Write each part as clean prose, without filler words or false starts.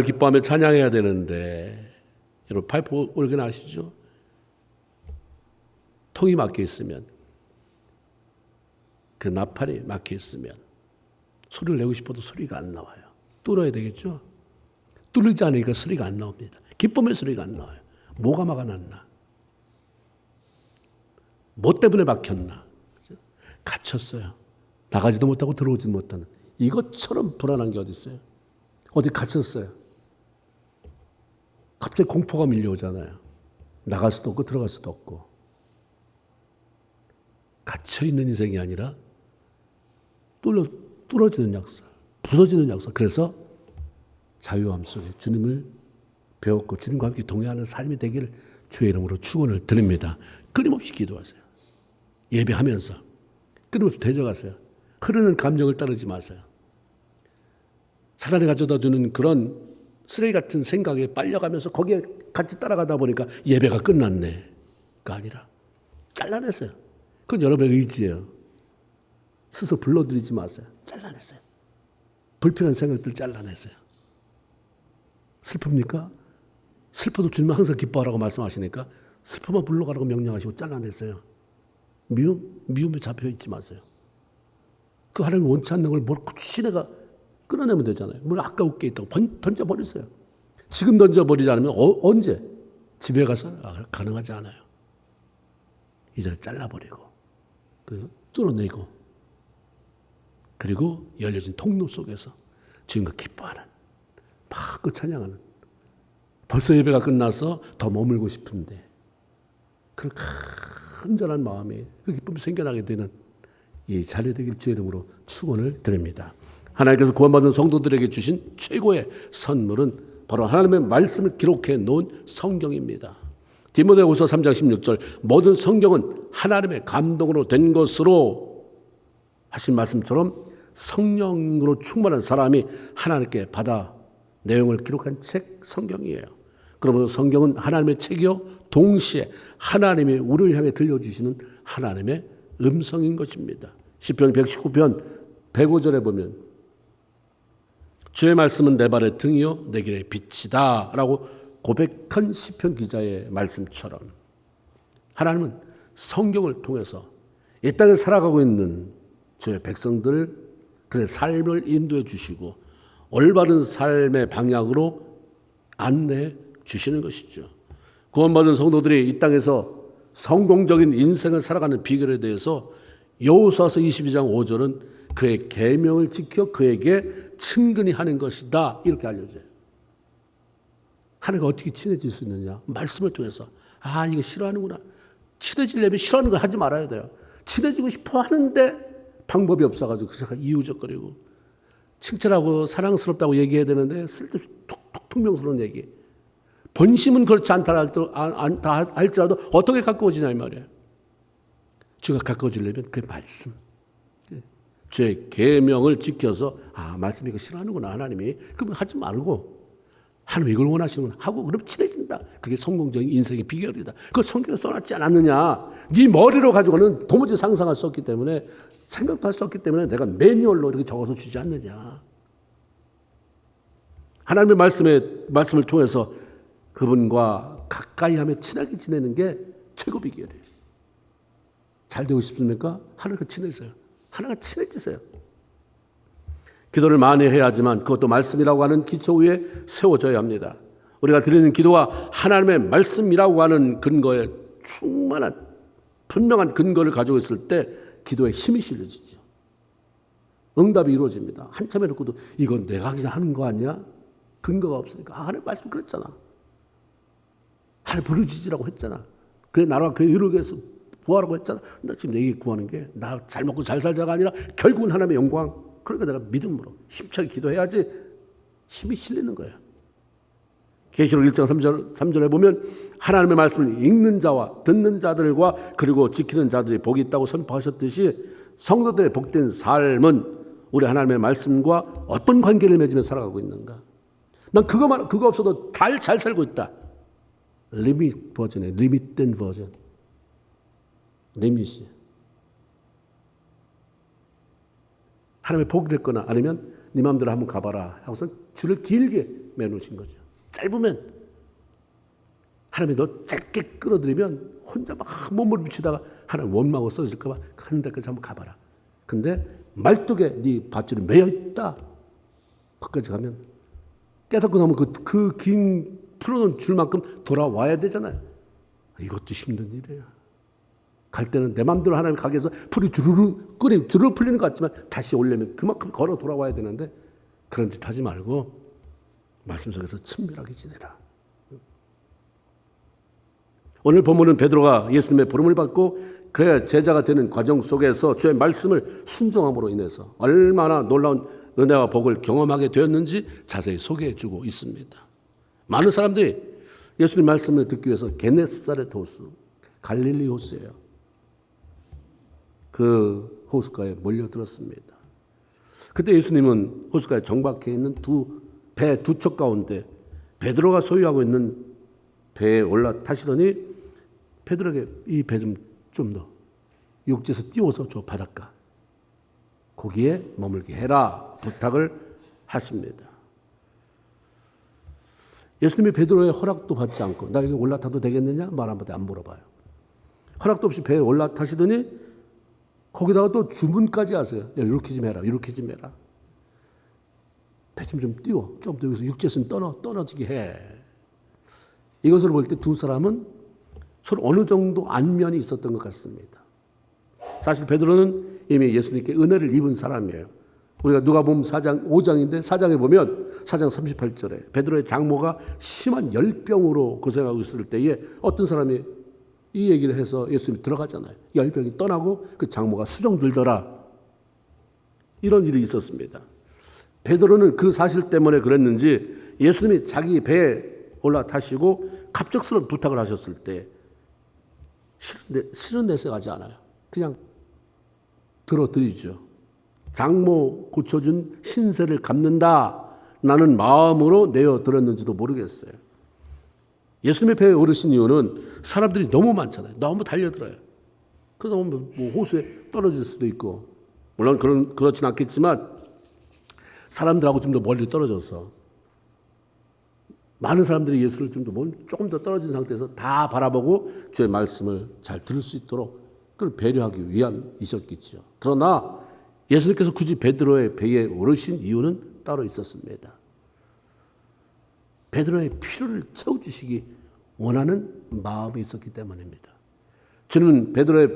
기뻐하며 찬양해야 되는데, 여러분 파이프 올건 아시죠? 통이 막혀 있으면, 그 나팔이 막혀 있으면 소리를 내고 싶어도 소리가 안 나와요. 뚫어야 되겠죠? 뚫리지 않으니까 소리가 안 나옵니다. 기쁨의 소리가 안 나와요. 뭐가 막아놨나? 뭐 때문에 막혔나? 갇혔어요. 나가지도 못하고 들어오지도 못하는, 이것처럼 불안한 게 어디 있어요? 어디 갇혔어요. 갑자기 공포가 밀려오잖아요. 나갈 수도 없고 들어갈 수도 없고. 갇혀있는 인생이 아니라 뚫어지는 역사, 부서지는 역사. 그래서 자유함 속에 주님을 배웠고 주님과 함께 동행하는 삶이 되기를 주의 이름으로 축원을 드립니다. 끊임없이 기도하세요. 예배하면서 끊임없이 되져가세요. 흐르는 감정을 따르지 마세요. 사단이 가져다주는 그런 쓰레기 같은 생각에 빨려가면서 거기에 같이 따라가다 보니까 예배가 끝났네가 아니라 잘라냈어요. 그건 여러분의 의지예요. 스스로 불러들이지 마세요. 잘라냈어요. 불필요한 생각들 잘라냈어요. 슬픕니까? 슬퍼도 주님은 항상 기뻐하라고 말씀하시니까 슬퍼만 불러가라고 명령하시고 잘라냈어요. 미움에 잡혀있지 마세요. 그 하나님 원치 않는 걸 뭘 굳이 내가 끊어내면 되잖아요. 뭘 아까울 게 있다고 던져버리세요. 지금 던져버리지 않으면 언제? 집에 가서 가능하지 않아요. 이제는 잘라버리고 그리고 뚫어내고 그리고 열려진 통로 속에서 주님과 기뻐하는 마음껏 찬양하는, 벌써 예배가 끝나서 더 머물고 싶은데 그런 간절한 마음에 그 기쁨이 생겨나게 되는 이 자리 되길 주의 이름으로 축원을 드립니다. 하나님께서 구원받은 성도들에게 주신 최고의 선물은 바로 하나님의 말씀을 기록해 놓은 성경입니다. 디모데후서 3장 16절 모든 성경은 하나님의 감동으로 된 것으로 하신 말씀처럼 성령으로 충만한 사람이 하나님께 받아 내용을 기록한 책 성경이에요. 그러므로 성경은 하나님의 책이요 동시에 하나님이 우리를 향해 들려주시는 하나님의 음성인 것입니다. 시편 119편 105절에 보면 주의 말씀은 내 발의 등이요 내 길의 빛이다 라고 고백한 시편 기자의 말씀처럼 하나님은 성경을 통해서 이 땅에 살아가고 있는 주의 백성들 그의 삶을 인도해 주시고 올바른 삶의 방향으로 안내해 주시는 것이죠. 구원받은 성도들이 이 땅에서 성공적인 인생을 살아가는 비결에 대해서 여호수아서 22장 5절은 그의 계명을 지켜 그에게 친근히 하는 것이다 이렇게 알려져요. 하나님과 어떻게 친해질 수 있느냐? 말씀을 통해서. 아, 이거 싫어하는구나. 친해지려면 싫어하는 거 하지 말아야 돼요. 친해지고 싶어 하는데 방법이 없어가지고 그래서 이유적거리고 칭찬하고 사랑스럽다고 얘기해야 되는데 쓸데없이 툭툭 명스러운 얘기. 본심은 그렇지 않다 할지라도 어떻게 가까워지냐 이 말이에요. 주가 가까워지려면 그 말씀. 주의 계명을 지켜서 말씀 이거 싫어하는구나 하나님이. 그럼 하지 말고 하나님 이걸 원하시는구나 하고 그럼 친해진다. 그게 성공적인 인생의 비결이다. 그걸 성경에 써놨지 않았느냐. 네 머리로 가지고는 도무지 상상할 수 없기 때문에 생각도 할 수 없기 때문에 내가 매뉴얼로 이렇게 적어서 주지 않느냐. 하나님의 말씀을 통해서 그분과 가까이 하며 친하게 지내는 게 최고 비결이에요. 잘 되고 싶습니까? 하나님과 친해져요. 하나님과 친해지세요. 기도를 많이 해야 하지만 그것도 말씀이라고 하는 기초 위에 세워져야 합니다. 우리가 드리는 기도가 하나님의 말씀이라고 하는 근거에 충만한 분명한 근거를 가지고 있을 때 기도에 힘이 실려지죠. 응답이 이루어집니다. 한참에 놓고도 이건 내가 그냥 하는 거 아니야? 근거가 없으니까 하나님 말씀 그랬잖아. 하나님 부르짖으라고 했잖아. 그게 나라와 그의 의를 위해서 구하라고 했잖아. 나 지금 내게 구하는 게 나 잘 먹고 잘 살자가 아니라 결국은 하나님의 영광. 그러니까 내가 믿음으로 힘차게 기도해야지 힘이 실리는 거예요. 계시록 1장 3절에 보면 하나님의 말씀을 읽는 자와 듣는 자들과 그리고 지키는 자들이 복이 있다고 선포하셨듯이 성도들의 복된 삶은 우리 하나님의 말씀과 어떤 관계를 맺으며 살아가고 있는가. 난 그거 없어도 잘 살고 있다. 리밋 버전에 리밋된 버전. 리밋이. 하나님의 복이 됐거나 아니면 네 마음대로 한번 가봐라 하고서 줄을 길게 매놓으신 거죠. 짧으면 하나님이 너 짧게 끌어들이면 혼자 막 몸을 붙이다가 하나님 원망하고 쓰러질까 봐 하는 데까지 한번 가봐라. 근데 말뚝에 네 밧줄이 매여있다. 거기까지 가면 깨닫고 나면 그 긴 풀어놓은 줄만큼 돌아와야 되잖아요. 이것도 힘든 일이에요. 갈 때는 내 마음대로 하나님 가게 해서 풀이 주르르 풀리는 것 같지만 다시 오려면 그만큼 걸어 돌아와야 되는데 그런 짓 하지 말고 말씀 속에서 친밀하게 지내라. 오늘 본문은 베드로가 예수님의 부름을 받고 그의 제자가 되는 과정 속에서 주의 말씀을 순종함으로 인해서 얼마나 놀라운 은혜와 복을 경험하게 되었는지 자세히 소개해주고 있습니다. 많은 사람들이 예수님 말씀을 듣기 위해서 게네사렛 호수, 갈릴리 호수예요. 그 호숫가에 몰려들었습니다. 그때 예수님은 호숫가에 정박해 있는 배 두 척 가운데 베드로가 소유하고 있는 배에 올라타시더니 베드로에게 이 배 좀 더 육지에서 띄워서 저 바닷가 거기에 머물게 해라 부탁을 하십니다. 예수님이 베드로의 허락도 받지 않고 나 여기 올라타도 되겠느냐 말 한마디 안 물어봐요. 허락도 없이 배에 올라타시더니 거기다가 또 주문까지 하세요. 야, 이렇게 좀 해라, 이렇게 좀 해라. 배 좀 띄워, 좀 더 여기서 육지에서 떨어지게 해. 이것을 볼 때 두 사람은 서로 어느 정도 안면이 있었던 것 같습니다. 사실 베드로는 이미 예수님께 은혜를 입은 사람이에요. 우리가 누가복음 4장 5장인데 4장에 보면 4장 38절에 베드로의 장모가 심한 열병으로 고생하고 있을 때에 어떤 사람이 이 얘기를 해서 예수님이 들어가잖아요. 열병이 떠나고 그 장모가 수정 들더라. 이런 일이 있었습니다. 베드로는 그 사실 때문에 그랬는지 예수님이 자기 배에 올라타시고 갑작스러운 부탁을 하셨을 때 실은 내색하지 않아요. 그냥 들어드리죠. 장모 고쳐준 신세를 갚는다라는 마음으로 내어들었는지도 모르겠어요. 예수님의 배에 오르신 이유는 사람들이 너무 많잖아요. 너무 달려들어요. 그러다 보면 뭐 호수에 떨어질 수도 있고 물론 그렇진 않겠지만 사람들하고 좀 더 멀리 떨어져서 많은 사람들이 예수를 조금 더 떨어진 상태에서 다 바라보고 주의 말씀을 잘 들을 수 있도록 그걸 배려하기 위함이셨겠죠. 그러나 예수님께서 굳이 베드로의 배에 오르신 이유는 따로 있었습니다. 베드로의 필요를 채워주시기 원하는 마음이 있었기 때문입니다. 주님은 베드로의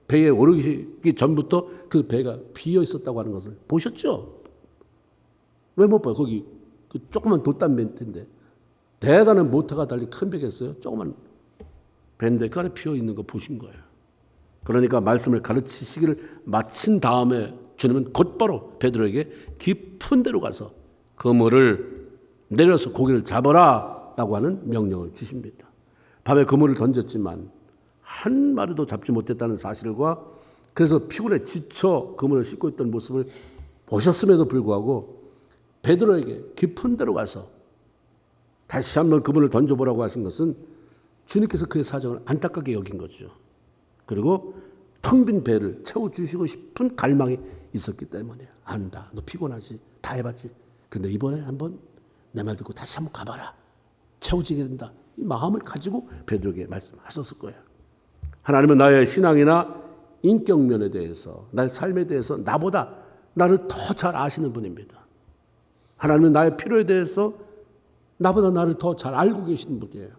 배에 오르기 전부터 그 배가 비어 있었다고 하는 것을 보셨죠? 왜 못 봐요? 거기 그 조그만 돛담 멘트인데 대단한 모터가 달린 큰 배겠어요? 조그만 배인데 그 안에 비어 있는 거 보신 거예요. 그러니까 말씀을 가르치시기를 마친 다음에 주님은 곧바로 베드로에게 깊은 데로 가서 그물을 내려서 고기를 잡아라 라고 하는 명령을 주십니다. 밤에 그물을 던졌지만 한 마리도 잡지 못했다는 사실과 그래서 피곤해 지쳐 그물을 씻고 있던 모습을 보셨음에도 불구하고 베드로에게 깊은 데로 가서 다시 한번 그물을 던져보라고 하신 것은 주님께서 그의 사정을 안타깝게 여긴 거죠. 그리고 텅 빈 배를 채워주시고 싶은 갈망이 있었기 때문에 안다. 너 피곤하지? 다 해봤지? 근데 이번에 한번 내 말 듣고 다시 한번 가봐라. 채워지게 된다. 이 마음을 가지고 베드로에게 말씀하셨을 거예요. 하나님은 나의 신앙이나 인격면에 대해서 나의 삶에 대해서 나보다 나를 더 잘 아시는 분입니다. 하나님은 나의 필요에 대해서 나보다 나를 더 잘 알고 계시는 분이에요.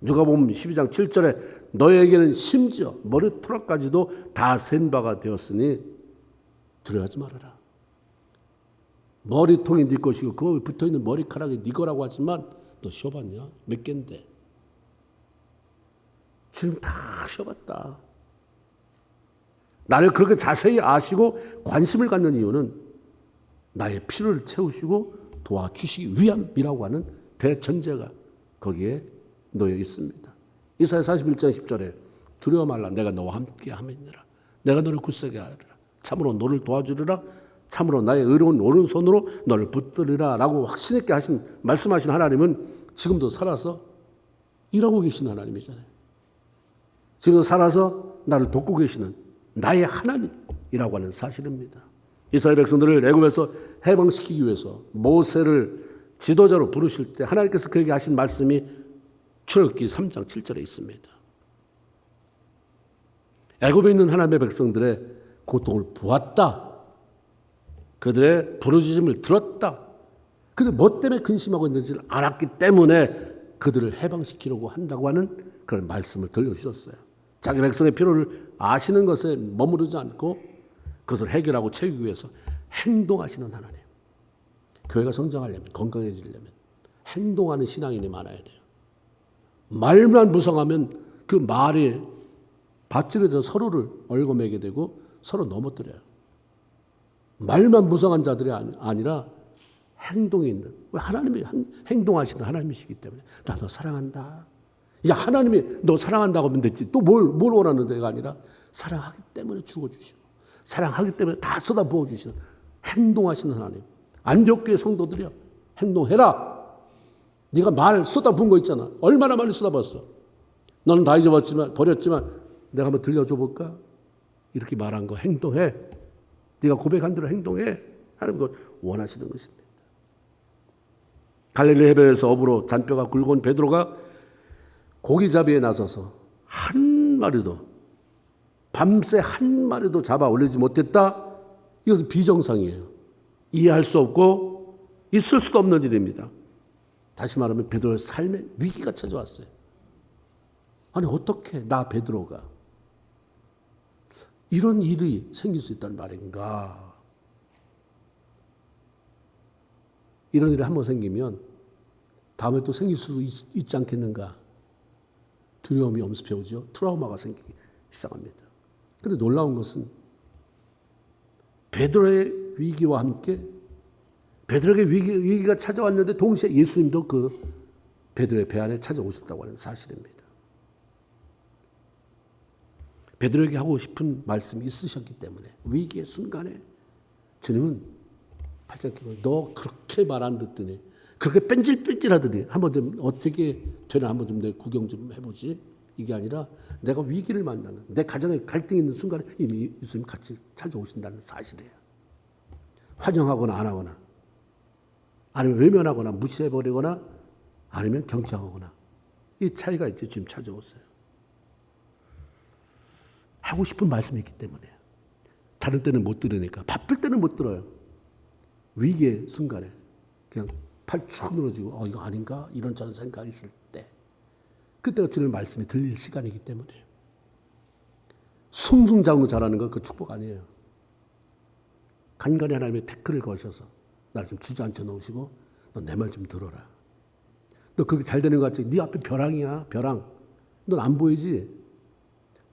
누가복음 12장 7절에 너에게는 심지어 머리털까지도 다 센 바가 되었으니 두려워하지 말아라. 머리통이 네 것이고 그 붙어있는 머리카락이 네 거라고 하지만 너 쉬어봤냐? 몇 개인데? 주님 다 쉬어봤다. 나를 그렇게 자세히 아시고 관심을 갖는 이유는 나의 필요를 채우시고 도와주시기 위함이라고 하는 대전제가 거기에 놓여 있습니다. 이사야 41장 10절에 두려워 말라. 내가 너와 함께 함이니라. 내가 너를 굳세게 하리라. 참으로 너를 도와주리라. 참으로 나의 의로운 오른손으로 너를 붙들리라 라고 확신 있게 말씀하신 하나님은 지금도 살아서 일하고 계신 하나님이잖아요. 지금 살아서 나를 돕고 계시는 나의 하나님이라고 하는 사실입니다. 이스라엘 백성들을 애굽에서 해방시키기 위해서 모세를 지도자로 부르실 때 하나님께서 그에게 하신 말씀이 출애굽기 3장 7절에 있습니다. 애굽에 있는 하나님의 백성들의 고통을 보았다. 그들의 부르짖음을 들었다. 그들 뭐 때문에 근심하고 있는지를 알았기 때문에 그들을 해방시키려고 한다고 하는 그런 말씀을 들려주셨어요. 자기 백성의 필요를 아시는 것에 머무르지 않고 그것을 해결하고 채우기 위해서 행동하시는 하나님. 교회가 성장하려면, 건강해지려면 행동하는 신앙인이 많아야 돼요. 말만 무성하면 그 말이 밧줄에서 서로를 얽어매게 되고 서로 넘어뜨려요. 말만 무성한 자들이 아니라 행동이 있는, 왜 하나님이 행동하시는 하나님이시기 때문에 나 너 사랑한다. 야, 하나님이 너 사랑한다고 하면 됐지. 또 뭘 원하는 데가 아니라 사랑하기 때문에 죽어주시고 사랑하기 때문에 다 쏟아 부어주시는 행동하시는 하나님. 안디옥교회 성도들이요, 행동해라. 네가 말 쏟아부은 거 있잖아. 얼마나 많이 쏟아부었어. 너는 다 잊어버렸지만 버렸지만 내가 한번 들려줘 볼까? 이렇게 말한 거 행동해. 네가 고백한 대로 행동해. 하나님 그것 원하시는 것입니다. 갈릴리 해변에서 어부로 잔뼈가 굵은 베드로가 고기잡이에 나서서 한 마리도, 밤새 한 마리도 잡아 올리지 못했다. 이것은 비정상이에요. 이해할 수 없고 있을 수도 없는 일입니다. 다시 말하면 베드로의 삶에 위기가 찾아왔어요. 아니 어떻게 나 베드로가 이런 일이 생길 수 있다는 말인가. 이런 일이 한번 생기면 다음에 또 생길 수도 있지 않겠는가. 두려움이 엄습해 오죠. 트라우마가 생기기 시작합니다. 그런데 놀라운 것은 베드로의 위기와 함께 베드로에게 위기가 찾아왔는데 동시에 예수님도 그 베드로의 배 안에 찾아오셨다고 하는 사실입니다. 베드로에게 하고 싶은 말씀이 있으셨기 때문에 위기의 순간에 주님은 팔짱 끼고 너 그렇게 말 안 듣더니 그렇게 뺀질뺀질하더니 한번 좀 어떻게 되나 한번 좀 내 구경 좀 해보지. 이게 아니라 내가 위기를 만나는 내 가정에 갈등이 있는 순간에 이미 예수님 같이 찾아오신다는 사실이에요. 환영하거나 안 하거나 아니면 외면하거나 무시해버리거나 아니면 경청하거나 이 차이가 있지. 지금 찾아오세요. 하고 싶은 말씀이 있기 때문에 다른 때는 못 들으니까 바쁠 때는 못 들어요. 위기의 순간에 그냥 팔 쭉 늘어지고 이거 아닌가 이런저런 생각이 있을 때 그때가 주님의 말씀이 들릴 시간이기 때문에 숭숭장구 잘하는 건 그 축복 아니에요. 간간히 하나님의 태클을 거셔서 나를 좀 주저앉혀 놓으시고 너 내 말 좀 들어라. 너 그렇게 잘 되는 것 같지? 네 앞에 벼랑이야 벼랑. 넌 안 보이지?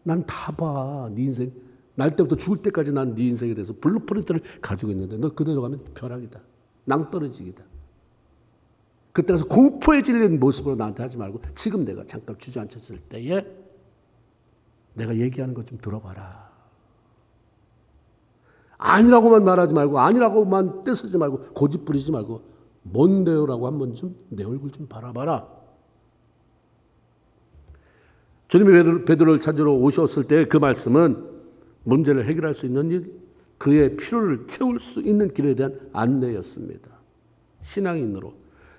난 다 봐. 네 인생 날 때부터 죽을 때까지 난 네 인생에 대해서 블루프린트를 가지고 있는데 너 그대로 가면 벼락이다. 낭떠러지기다. 그때 가서 공포에 질린 모습으로 나한테 하지 말고 지금 내가 잠깐 주저앉혔을 때에 내가 얘기하는 것 좀 들어봐라. 아니라고만 말하지 말고 아니라고만 떼쓰지 말고 고집 부리지 말고 뭔데요라고 한번 좀 내 얼굴 좀 바라봐라. 주님이 베드로를 찾으러 오셨을 때 그 말씀은 문제를 해결할 수 있는 일, 그의 필요를 채울 수 있는 길에 대한 안내였습니다. 신앙인으로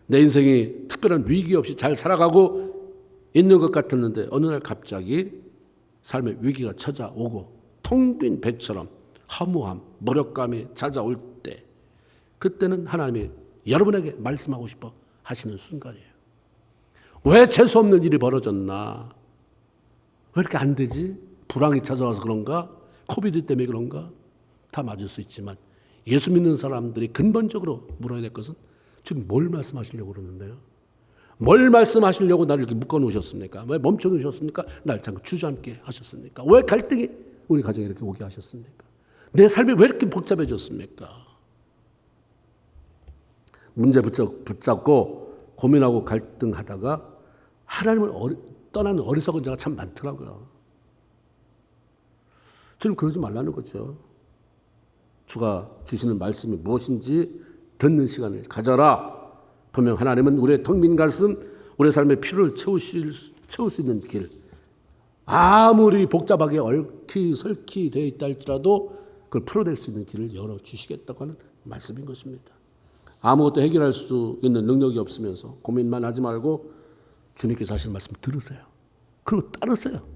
내 인생이 특별한 위기 없이 잘 살아가고 있는 것 같았는데 어느 날 갑자기 삶의 위기가 찾아오고 텅 빈 배처럼 허무함, 무력감이 찾아올 때 그때는 하나님이 여러분에게 말씀하고 싶어 하시는 순간이에요. 왜 재수없는 일이 벌어졌나? 왜 이렇게 안 되지? 불황이 찾아와서 그런가? 코비드 때문에 그런가? 다 맞을 수 있지만 예수 믿는 사람들이 근본적으로 물어야 될 것은 지금 뭘 말씀하시려고 그러는데요? 뭘 말씀하시려고 나를 이렇게 묶어놓으셨습니까? 왜 멈춰놓으셨습니까? 날 잠깐 주저앉게 하셨습니까? 왜 갈등이 우리 가정에 이렇게 오게 하셨습니까? 내 삶이 왜 이렇게 복잡해졌습니까? 문제 붙잡고 고민하고 갈등하다가 하나님을 떠나는 어리석은 자가 참 많더라고요. 저는 그러지 말라는 거죠. 주가 주시는 말씀이 무엇인지 듣는 시간을 가져라. 분명 하나님은 우리의 텅 빈 가슴, 우리의 삶의 필요를 채울 수 있는 길, 아무리 복잡하게 얽히설키 되어 있다 할지라도 그걸 풀어낼 수 있는 길을 열어주시겠다고 하는 말씀인 것입니다. 아무것도 해결할 수 있는 능력이 없으면서 고민만 하지 말고 주님께서 하시는 말씀 들으세요. 그리고 따르세요.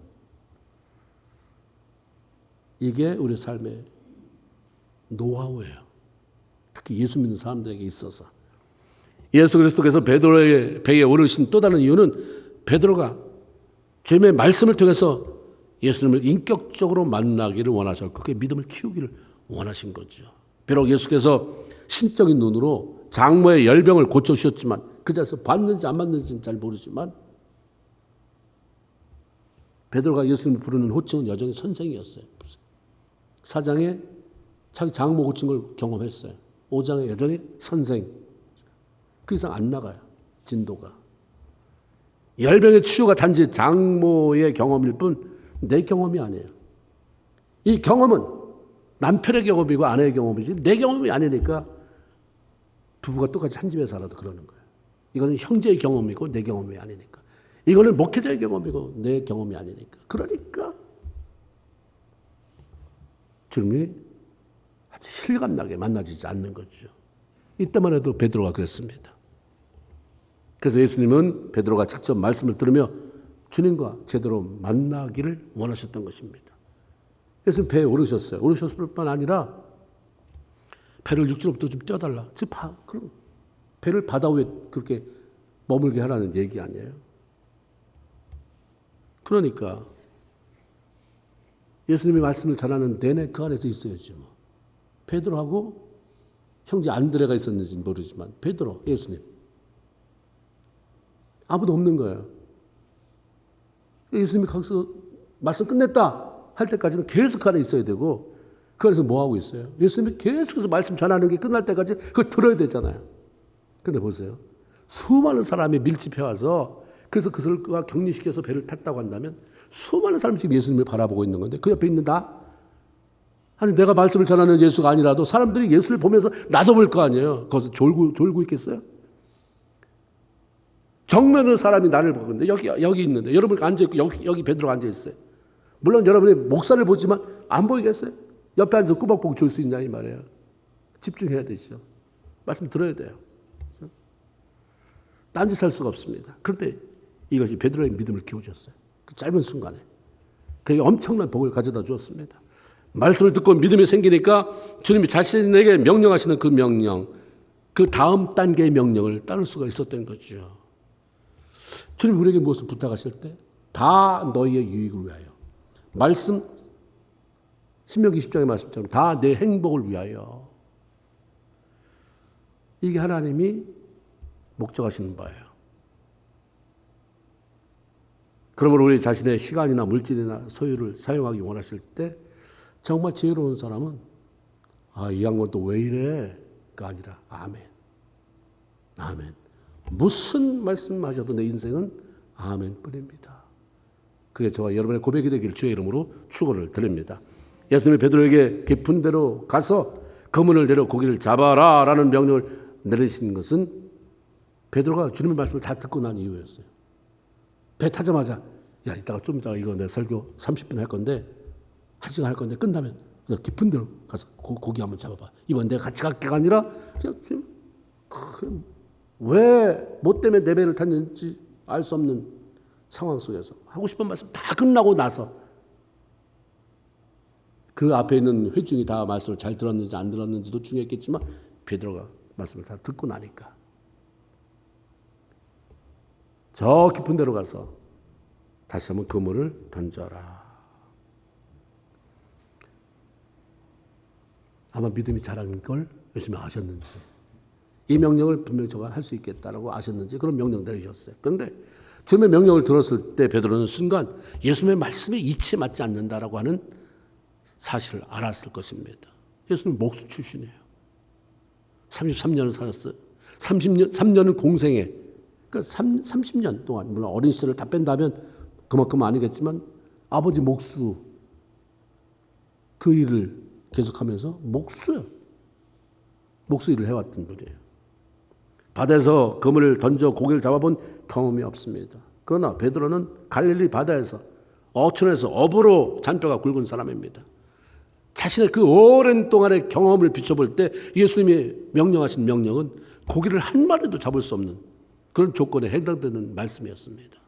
이게 우리 삶의 노하우예요. 특히 예수 믿는 사람들에게 있어서. 예수 그리스도께서 베드로의 배에 오르신 또 다른 이유는 베드로가 주님의 말씀을 통해서 예수님을 인격적으로 만나기를 원하셨고 그의 믿음을 키우기를 원하신 거죠. 비록 예수께서 신적인 눈으로 장모의 열병을 고쳐주셨지만 그 자리에서 봤는지 안 봤는지는 잘 모르지만 베드로가 예수님을 부르는 호칭은 여전히 선생이었어요. 4장에 자기 장모 고친 걸 경험했어요. 5장에 여전히 선생. 그 이상 안 나가요. 진도가. 열병의 치유가 단지 장모의 경험일 뿐 내 경험이 아니에요. 이 경험은 남편의 경험이고 아내의 경험이지 내 경험이 아니니까 부부가 똑같이 한 집에 살아도 그러는 거예요. 이거는 형제의 경험이고 내 경험이 아니니까. 이거는 목회자의 경험이고 내 경험이 아니니까. 그러니까 주님이 아주 실감나게 만나지지 않는 거죠. 이때만 해도 베드로가 그랬습니다. 그래서 예수님은 베드로가 직접 말씀을 들으며 주님과 제대로 만나기를 원하셨던 것입니다. 예수님 배에 오르셨어요. 오르셨을 뿐만 아니라 배를 육지로부터 좀 떼어달라. 그럼 배를 바다 위에 그렇게 머물게 하라는 얘기 아니에요. 그러니까 예수님의 말씀을 전하는 내내 그 안에서 있어야지 뭐. 베드로하고 형제 안드레가 있었는지는 모르지만 베드로, 예수님. 아무도 없는 거예요. 예수님이 거기서 말씀 끝냈다 할 때까지는 계속 그 안에 있어야 되고 그래서 뭐 하고 있어요? 예수님이 계속해서 말씀 전하는 게 끝날 때까지 그걸 들어야 되잖아요. 근데 보세요. 수많은 사람이 밀집해 와서 그래서 그들과 격리시켜서 배를 탔다고 한다면 수많은 사람이 지금 예수님을 바라보고 있는 건데 그 옆에 있는 나? 아니 내가 말씀을 전하는 예수가 아니라도 사람들이 예수를 보면서 나도 볼 거 아니에요. 거기서 졸고 있겠어요? 정면으로 사람이 나를 보는데 여기 있는데 여러분 앉아있고 여기 베드로가 앉아있어요. 물론 여러분이 목사를 보지만 안 보이겠어요? 옆에 앉아서 꾸벅꾸벅 졸 수 있냐 이 말이에요. 집중해야 되죠. 말씀 들어야 돼요. 딴짓할 수가 없습니다. 그런데 이것이 베드로의 믿음을 키워줬어요. 그 짧은 순간에. 그에게 엄청난 복을 가져다 주었습니다. 말씀을 듣고 믿음이 생기니까 주님이 자신에게 명령하시는 그 명령, 그 다음 단계의 명령을 따를 수가 있었던 거죠. 주님 우리에게 무엇을 부탁하실 때 다 너희의 유익을 위하여. 말씀 신명기 10장의 말씀처럼 다 내 행복을 위하여. 이게 하나님이 목적하시는 바예요. 그러므로 우리 자신의 시간이나 물질이나 소유를 사용하기 원하실 때 정말 지혜로운 사람은 이 양반 또 왜 이래?가 아니라 아멘. 아멘. 무슨 말씀하셔도 내 인생은 아멘 뿐입니다. 그게 저와 여러분의 고백이 되길 주의 이름으로 축원을 드립니다. 예수님이 베드로에게 깊은 데로 가서 그물을 내려 고기를 잡아라 라는 명령을 내리신 것은 베드로가 주님의 말씀을 다 듣고 난 이유였어요. 배 타자마자 이따가 좀 이따가 이거 내 설교 30분 할 건데 1시간 할 건데 끝나면 깊은 데로 가서 고기 한번 잡아봐. 이번 내가 같이 갈게가 아니라 그냥 왜 뭐 때문에 내 배를 탔는지 알 수 없는 상황 속에서 하고 싶은 말씀 다 끝나고 나서 그 앞에 있는 회중이 다 말씀을 잘 들었는지 안 들었는지도 중요했겠지만 베드로가 말씀을 다 듣고 나니까 저 깊은 데로 가서 다시 한번 그물을 던져라. 아마 믿음이 자라는 걸 열심히 아셨는지 이 명령을 분명히 저가 할 수 있겠다라고 아셨는지 그런 명령 내리셨어요. 그런데 주님의 명령을 들었을 때 베드로는 순간 예수님의 말씀에 이치에 맞지 않는다라고 하는 사실을 알았을 것입니다. 예수는 목수 출신이에요. 33년을 살았어요. 3년은 공생에 그러니까 30년 동안 물론 어린 시절을 다 뺀다면 그만큼 아니겠지만 아버지 목수 그 일을 계속하면서 목수 일을 해왔던 분이에요. 바다에서 그물을 던져 고기를 잡아본 경험이 없습니다. 그러나 베드로는 갈릴리 바다에서 어촌에서 어부로 잔뼈가 굵은 사람입니다. 자신의 그 오랜 동안의 경험을 비춰볼 때 예수님이 명령하신 명령은 고기를 한 마리도 잡을 수 없는 그런 조건에 해당되는 말씀이었습니다.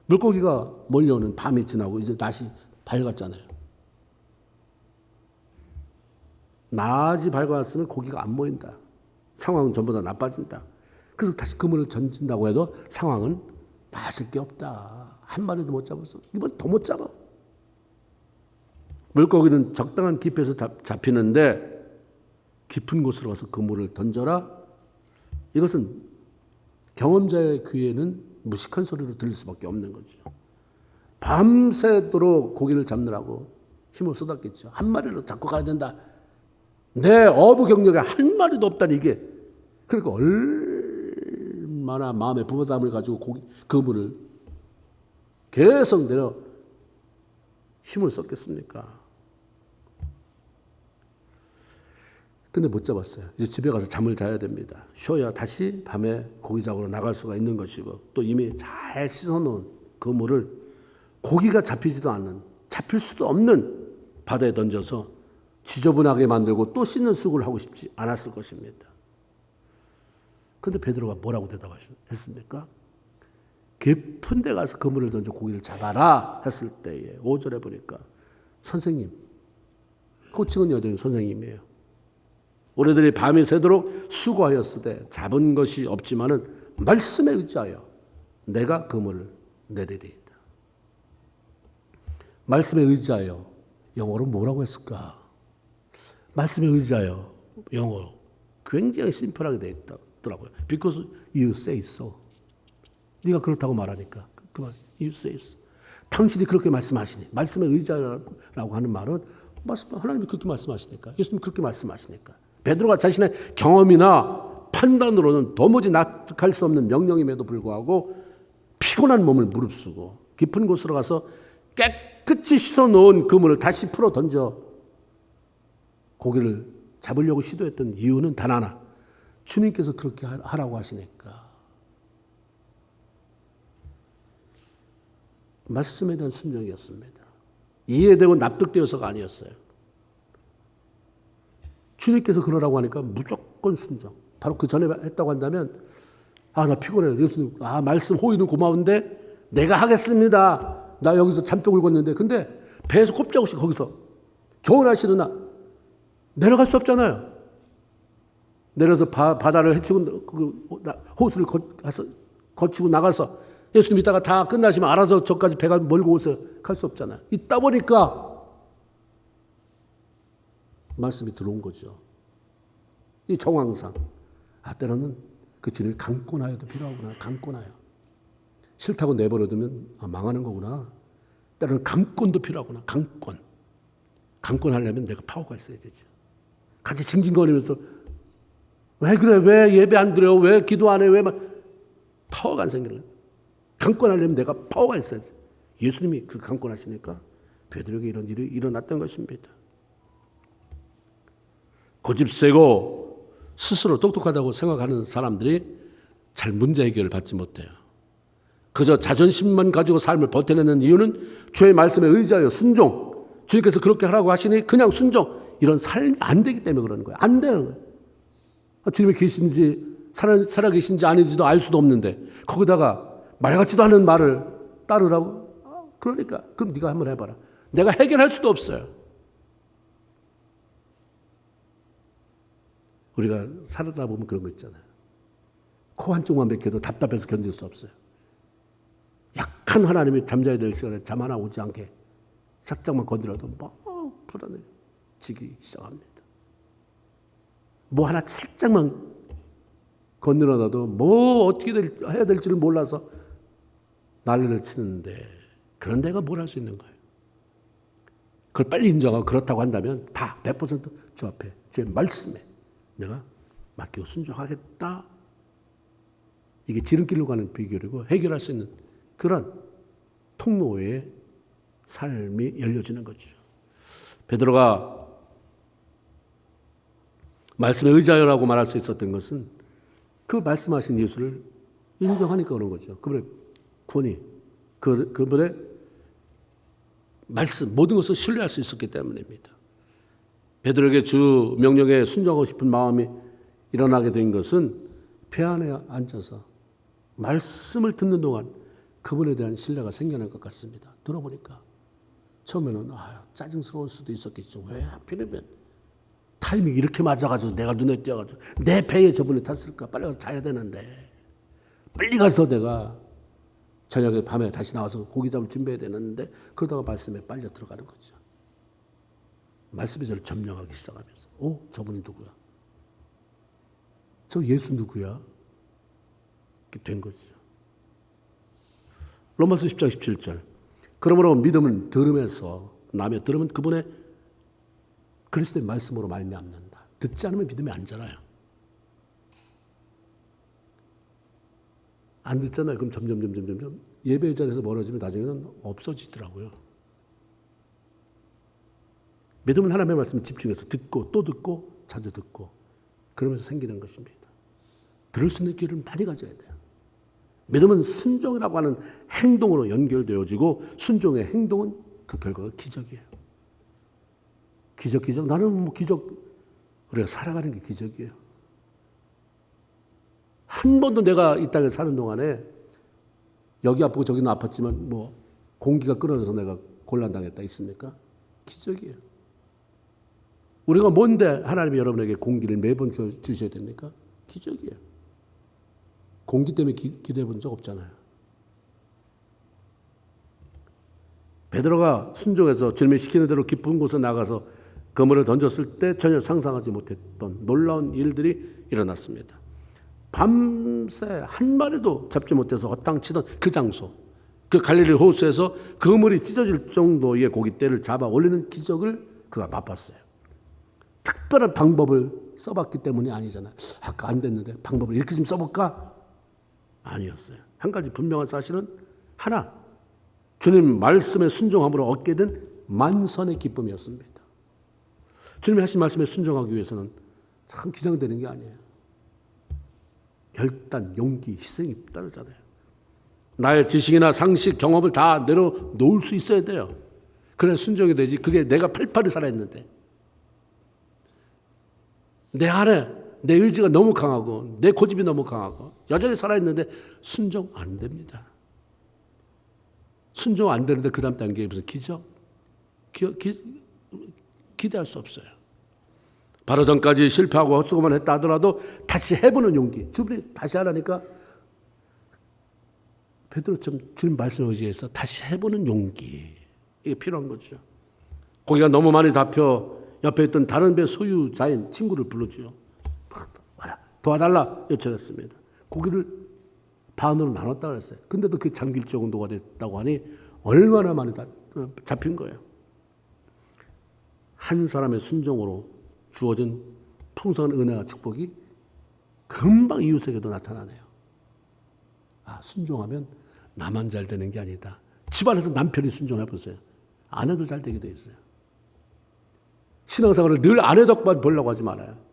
물고기가 몰려오는 밤이 지나고 이제 낮이 밝았잖아요. 낮이 밝았으면 고기가 안 모인다. 상황은 전부 다 나빠진다. 그래서 다시 그물을 던진다고 해도 상황은 마실 게 없다. 한 마리도 못 잡았어. 이번 더 못 잡아. 물고기는 적당한 깊이에서 잡히는데 깊은 곳으로 가서 그물을 던져라. 이것은 경험자의 귀에는 무식한 소리로 들릴 수밖에 없는 거죠. 밤새도록 고기를 잡느라고 힘을 쏟았겠죠. 한 마리로 잡고 가야 된다. 내 어부 경력에 한 마리도 없다니 이게. 그러니까 얼마나 마음에 부담을 가지고 그물을 계속 내려 힘을 썼겠습니까? 근데 못 잡았어요. 이제 집에 가서 잠을 자야 됩니다. 쉬어야 다시 밤에 고기 잡으러 나갈 수가 있는 것이고 또 이미 잘 씻어놓은 그물을 고기가 잡히지도 않는 잡힐 수도 없는 바다에 던져서 지저분하게 만들고 또 씻는 수고를 하고 싶지 않았을 것입니다. 그런데 베드로가 뭐라고 대답했습니까? 깊은 데 가서 그물을 던져 고기를 잡아라 했을 때에 5절에 보니까 선생님, 호칭은 여전히 선생님이에요. 우리들이 밤이 새도록 수고하였으되 잡은 것이 없지만은 말씀에 의지하여 내가 그물을 내리리이다. 말씀에 의지하여 영어로 뭐라고 했을까? 말씀에 의지하여 영어로 굉장히 심플하게 되어 있더라고요. Because you say so. 네가 그렇다고 말하니까 그 말, you say so. 당신이 그렇게 말씀하시니 말씀에 의지하라고 하는 말은 하나님이 그렇게 말씀하시니까 예수님 그렇게 말씀하시니까 베드로가 자신의 경험이나 판단으로는 도무지 납득할 수 없는 명령임에도 불구하고 피곤한 몸을 무릅쓰고 깊은 곳으로 가서 깨끗이 씻어놓은 그물을 다시 풀어 던져 고기를 잡으려고 시도했던 이유는 단 하나. 주님께서 그렇게 하라고 하시니까. 말씀에 대한 순종이었습니다. 이해되고 납득되어서가 아니었어요. 주님께서 그러라고 하니까 무조건 순종. 바로 그 전에 했다고 한다면 나 피곤해요. 예수님 말씀 호의는 고마운데 내가 하겠습니다. 나 여기서 잔뼈 굵었는데 근데 배에서 꼼짝없이 거기서 조언하시느나 내려갈 수 없잖아요. 내려서 바다를 헤치고 호수를 거치고 나가서 예수님 이따가 다 끝나시면 알아서 저까지 배가 몰고 오세요. 갈 수 없잖아요. 있다 보니까 말씀이 들어온 거죠. 이 정황상 때로는 그 주님이 강권하여도 필요하구나. 강권하여. 싫다고 내버려두면 망하는 거구나. 때로는 강권도 필요하구나. 강권. 강권하려면 내가 파워가 있어야 되죠. 같이 징징거리면서 왜 그래? 왜 예배 안 드려요? 왜 기도 안 해요? 왜 파워가 안 생기는 거예요. 강권하려면 내가 파워가 있어야 돼. 예수님이 그 강권하시니까 베드로에게 이런 일이 일어났던 것입니다. 고집세고 스스로 똑똑하다고 생각하는 사람들이 잘 문제 해결을 받지 못해요. 그저 자존심만 가지고 삶을 버텨내는 이유는 주의 말씀에 의지하여 순종. 주님께서 그렇게 하라고 하시니 그냥 순종. 이런 삶이 안 되기 때문에 그러는 거예요. 안 되는 거예요. 주님이 계신지 살아계신지 아닌지도 알 수도 없는데 거기다가 말 같지도 않은 말을 따르라고? 그러니까 그럼 네가 한번 해봐라. 내가 해결할 수도 없어요. 우리가 살다 보면 그런 거 있잖아요. 코 한쪽만 맥혀도 답답해서 견딜 수 없어요. 약한 하나님이 잠자야 될 시간에 잠 하나 오지 않게 살짝만 건드려도 불안해지기 시작합니다. 뭐 하나 살짝만 건드려놔도 뭐 어떻게 해야 될지를 몰라서 난리를 치는데 그런 데가 뭘 할 수 있는 거예요. 그걸 빨리 인정하고 그렇다고 한다면 다 100% 앞에 주의 말씀에 내가 맡기고 순종하겠다. 이게 지름길로 가는 비결이고 해결할 수 있는 그런 통로의 삶이 열려지는 거죠. 베드로가 말씀에 의지하여라고 말할 수 있었던 것은 그 말씀하신 예수를 인정하니까 그런 거죠. 그분의 권위, 그분의 말씀, 모든 것을 신뢰할 수 있었기 때문입니다. 베드로에게 주 명령에 순종하고 싶은 마음이 일어나게 된 것은 배 안에 앉아서 말씀을 듣는 동안 그분에 대한 신뢰가 생겨날 것 같습니다. 들어보니까 처음에는 짜증스러울 수도 있었겠죠. 왜 하필이면 타이밍이 이렇게 맞아가지고 내가 눈에 띄어가지고 내 배에 저분이 탔을까. 빨리 가서 자야 되는데 빨리 가서 내가 저녁에 밤에 다시 나와서 고기 잡을 준비해야 되는데 그러다가 말씀에 빨려 들어가는 거죠. 말씀이 저를 점령하기 시작하면서 저분이 누구야? 저 예수 누구야? 이렇게 된 거죠. 로마서 10장 17절. 그러므로 믿음은 들음에서 나며 들음은 그분의 그리스도의 말씀으로 말미암는다. 듣지 않으면 믿음이 안 자라요. 안 듣잖아요. 그럼 점점 예배의 자리에서 멀어지면 나중에는 없어지더라고요. 믿음은 하나님의 말씀에 집중해서 듣고 또 듣고 자주 듣고 그러면서 생기는 것입니다. 들을 수 있는 귀를 많이 가져야 돼요. 믿음은 순종이라고 하는 행동으로 연결되어지고 순종의 행동은 그 결과가 기적이에요. 기적. 나는 기적. 우리가 살아가는 게 기적이에요. 한 번도 내가 이 땅에 사는 동안에 여기 아프고 저기는 아팠지만 공기가 끊어져서 내가 곤란당했다 있습니까? 기적이에요. 우리가 뭔데 하나님이 여러분에게 공기를 매번 주셔야 됩니까? 기적이에요. 공기 때문에 기도해 본 적 없잖아요. 베드로가 순종해서 주님이 시키는 대로 깊은 곳에 나가서 그물을 던졌을 때 전혀 상상하지 못했던 놀라운 일들이 일어났습니다. 밤새 한 마리도 잡지 못해서 허탕치던 그 장소, 그 갈릴리 호수에서 그물이 찢어질 정도의 고깃대를 잡아 올리는 기적을 그가 맛봤어요. 특별한 방법을 써봤기 때문이 아니잖아요. 아까 안 됐는데 방법을 이렇게 좀 써볼까? 아니었어요. 한 가지 분명한 사실은 하나, 주님 말씀에 순종함으로 얻게 된 만선의 기쁨이었습니다. 주님이 하신 말씀에 순종하기 위해서는 참 기장되는 게 아니에요. 결단, 용기, 희생이 따르잖아요. 나의 지식이나 상식, 경험을 다 내려놓을 수 있어야 돼요. 그래 순종이 되지. 그게 내가 팔팔이 살아있는데 내 안에 내 의지가 너무 강하고 내 고집이 너무 강하고 여전히 살아있는데 순종 안 됩니다. 순종 안 되는데 그 다음 단계에 무슨 기적? 기대할 수 없어요. 바로 전까지 실패하고 헛수고만 했다 하더라도 다시 해보는 용기. 주님이 다시 하라니까 베드로처럼 주님 말씀에 의지해서 다시 해보는 용기. 이게 필요한 거죠. 고기가 너무 많이 잡혀 옆에 있던 다른 배 소유자인 친구를 불러줘요. 도와달라 요청했습니다. 고기를 반으로 나눴다고 했어요. 근데도 그게 잠길 정도가 됐다고 하니 얼마나 많이 잡힌 거예요. 한 사람의 순종으로 주어진 풍성한 은혜와 축복이 금방 이웃에게도 나타나네요. 순종하면 나만 잘 되는 게 아니다. 집안에서 남편이 순종해 보세요. 아내도 잘 되게 돼 있어요. 신앙생활을 늘 아내 덕만 보려고 하지 말아요.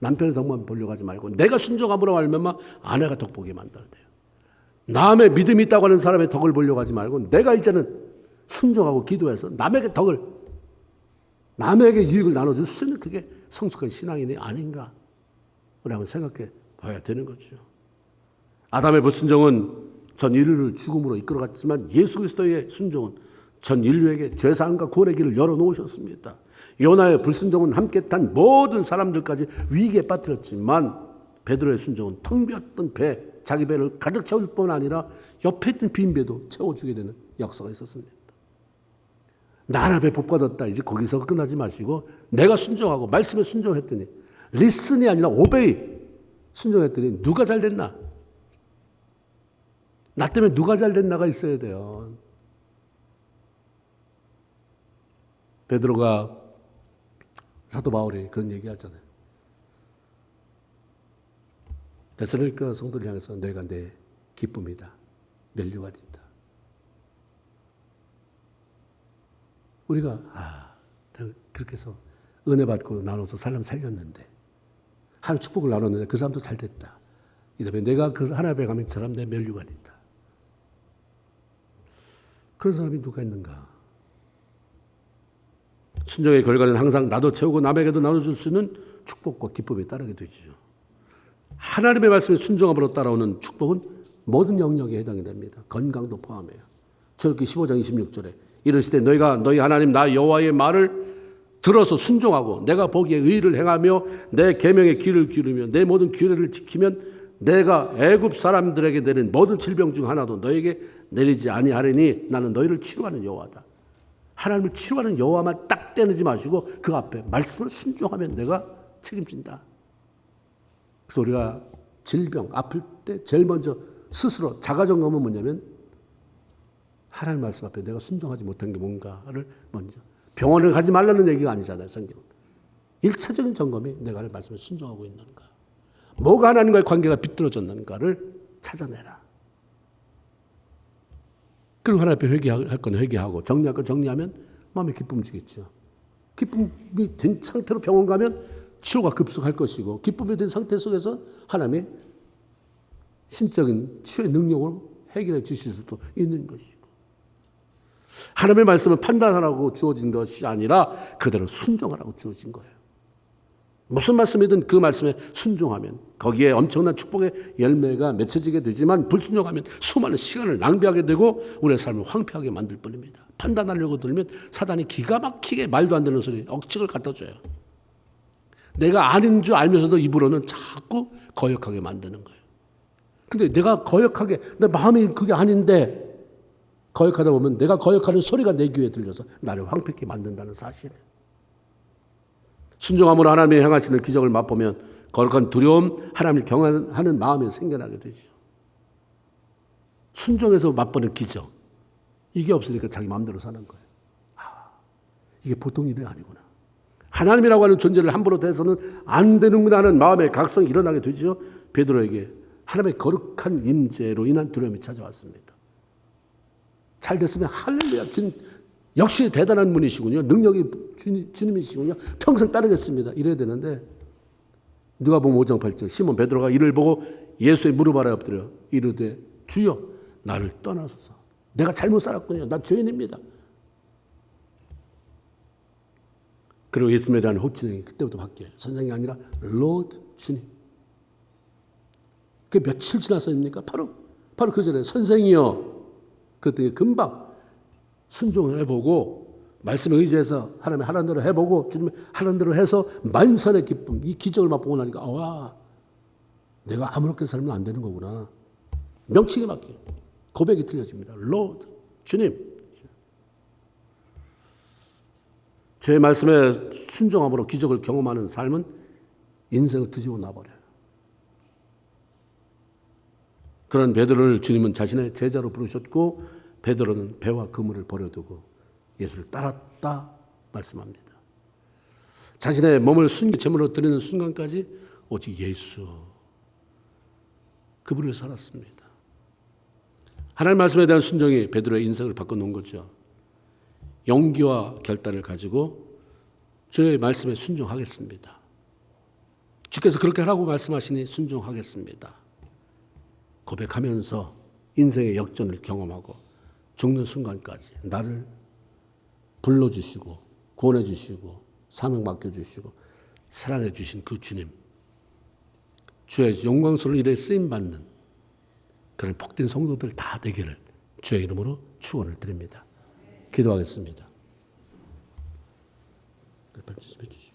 남편의 덕만 보려고 하지 말고 내가 순종함으로 말미암아 아내가 덕 보게 만들어야 돼요. 남의 믿음이 있다고 하는 사람의 덕을 보려고 하지 말고 내가 이제는 순종하고 기도해서 남에게 유익을 나눠줄 수 있는 그게 성숙한 신앙인이 아닌가 우리 한번 생각해 봐야 되는 거죠. 아담의 불순종은 전 인류를 죽음으로 이끌어갔지만 예수 그리스도의 순종은 전 인류에게 죄사함과 구원의 길을 열어놓으셨습니다. 요나의 불순종은 함께 탄 모든 사람들까지 위기에 빠뜨렸지만 베드로의 순종은 텅 비었던 배, 자기 배를 가득 채울 뿐 아니라 옆에 있던 빈 배도 채워주게 되는 역사가 있었습니다. 나라배 복 받았다. 이제 거기서 끝나지 마시고 내가 순종하고 말씀에 순종했더니 리슨이 아니라 오베이 순종했더니 누가 잘 됐나? 나 때문에 누가 잘 됐나가 있어야 돼요. 베드로가 사도 바울이 그런 얘기 하잖아요. 데살로니가 성도를 향해서 너희가 내 기쁨이다. 면류관이다. 우리가 그렇게 해서 은혜 받고 나눠서 사람 살렸는데 하나님 축복을 나눴는데 그 사람도 잘 됐다. 이다음에 내가 그 하나님에 가면 그 사람 내 면류관이다. 그런 사람이 누가 있는가? 순종의 결과는 항상 나도 채우고 남에게도 나눠줄 수 있는 축복과 기쁨이 따르게 되죠. 하나님의 말씀에 순종함으로 따라오는 축복은 모든 영역에 해당이 됩니다. 건강도 포함해요. 출애굽기 15장 26절에 이르시되 너희가 너희 하나님 나 여호와의 말을 들어서 순종하고 내가 보기에 의를 행하며 내 계명에 귀를 기울이며 내 모든 규례를 지키면 내가 애굽 사람들에게 내린 모든 질병 중 하나도 너에게 내리지 아니하리니 나는 너희를 치료하는 여호와다. 하나님을 치료하는 여호와만 딱 떼내지 마시고 그 앞에 말씀을 순종하면 내가 책임진다. 그래서 우리가 질병 아플 때 제일 먼저 스스로 자가점검은 뭐냐면 하나님 말씀 앞에 내가 순종하지 못한 게 뭔가를 먼저, 병원을 가지 말라는 얘기가 아니잖아요. 성경은 1차적인 점검이 내가 하나님 말씀에 순종하고 있는가, 뭐가 하나님과의 관계가 비뚤어졌는가를 찾아내라. 그리고 하나님 앞에 회개할 건 회개하고 정리할 건 정리하면 마음에 기쁨이 주겠죠. 기쁨이 된 상태로 병원 가면 치료가 급속할 것이고, 기쁨이 된 상태 속에서 하나님의 신적인 치유의 능력으로 해결해 주실 수도 있는 것이고, 하나님의 말씀은 판단하라고 주어진 것이 아니라 그대로 순종하라고 주어진 거예요. 무슨 말씀이든 그 말씀에 순종하면 거기에 엄청난 축복의 열매가 맺혀지게 되지만, 불순종하면 수많은 시간을 낭비하게 되고 우리의 삶을 황폐하게 만들 뿐입니다. 판단하려고 들면 사단이 기가 막히게 말도 안 되는 소리, 억측을 갖다 줘요. 내가 아닌 줄 알면서도 입으로는 자꾸 거역하게 만드는 거예요. 근데 내가 거역하게, 내 마음이 그게 아닌데 거역하다 보면 내가 거역하는 소리가 내 귀에 들려서 나를 황폐하게 만든다는 사실이에요. 순종함으로 하나님이 행하시는 기적을 맛보면 거룩한 두려움, 하나님을 경외하는 마음이 생겨나게 되죠. 순종해서 맛보는 기적, 이게 없으니까 자기 마음대로 사는 거예요. 이게 보통 일이 아니구나. 하나님이라고 하는 존재를 함부로 대해서는 안 되는구나 하는 마음의 각성이 일어나게 되죠. 베드로에게 하나님의 거룩한 임재로 인한 두려움이 찾아왔습니다. 잘 됐으면 할렐루야, 주님 역시 대단한 분이시군요. 능력이 주님이시군요. 평생 따르겠습니다. 이래야 되는데, 누가복음 5장 8절 시몬 베드로가 이를 보고 예수의 무릎 아래 엎드려 이르되 주여 나를 떠나소서. 내가 잘못 살았군요. 나 죄인입니다. 그리고 예수님에 대한 호칭이 그때부터 바뀌어요. 선생이 아니라 Lord, 주님. 그게 며칠 지나서입니까? 바로 그 전에 선생이여. 그때 금방 순종을 해보고 말씀에 의지해서 하나님의 하라는 대로 해보고 주님의 하라는 대로 해서 만선의 기쁨, 이 기적을 맛보고 나니까 와, 내가 아무렇게 살면 안 되는 거구나. 명칭이 바뀌어요. 고백이 틀려집니다. Lord, 주님. 죄의 말씀에 순종함으로 기적을 경험하는 삶은 인생을 뒤집어 놔버려요. 그런 베드로를 주님은 자신의 제자로 부르셨고, 베드로는 배와 그물을 버려두고 예수를 따랐다 말씀합니다. 자신의 몸을 제물로 드리는 순간까지 오직 예수, 그분을 살았습니다. 하나님 말씀에 대한 순종이 베드로의 인생을 바꿔놓은 거죠. 용기와 결단을 가지고 주의 말씀에 순종하겠습니다. 주께서 그렇게 하라고 말씀하시니 순종하겠습니다. 고백하면서 인생의 역전을 경험하고 죽는 순간까지 나를 불러주시고 구원해 주시고 사명 맡겨주시고 사랑해 주신 그 주님, 주의 영광스러운 일에 쓰임받는 그런 복된 성도들 다 되기를 주의 이름으로 축원을 드립니다. 기도하겠습니다. 말씀해 주시죠.